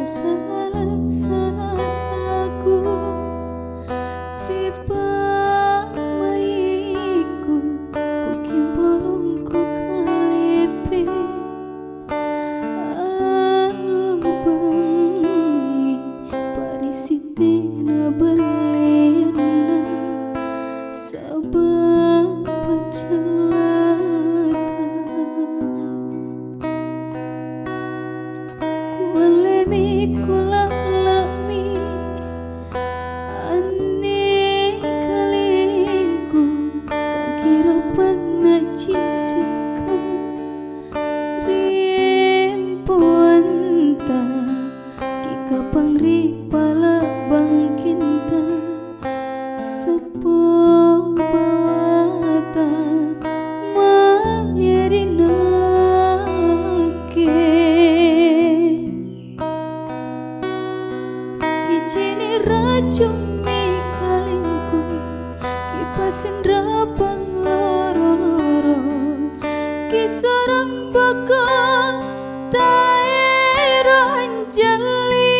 salah saku riba maiku ku kimpolong ku kalipe anu bengi palisite na baliana sabab pacelata kualemi kulalami ane kalingku kakira pangnacisika rimpuanta kika pangripala bangkinta sepo bawata maerinake kicini racuni kalingku kipasin rapang loro-loro kisarang bakal taero anjali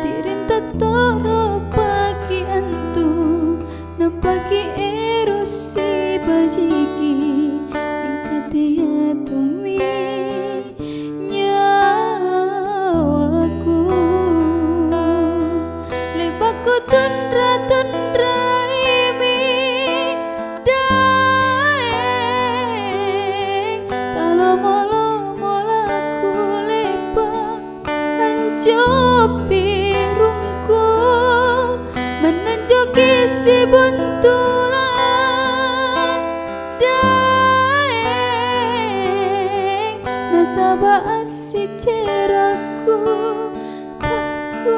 tirinta toro pagi antu nampaki erosi bajiki mingkatia tumi nyawaku lebaku tundra imi daeng talo molaku lepa anjopi rungku menanjoki si buntulan daeng nasaba asi ceraku takku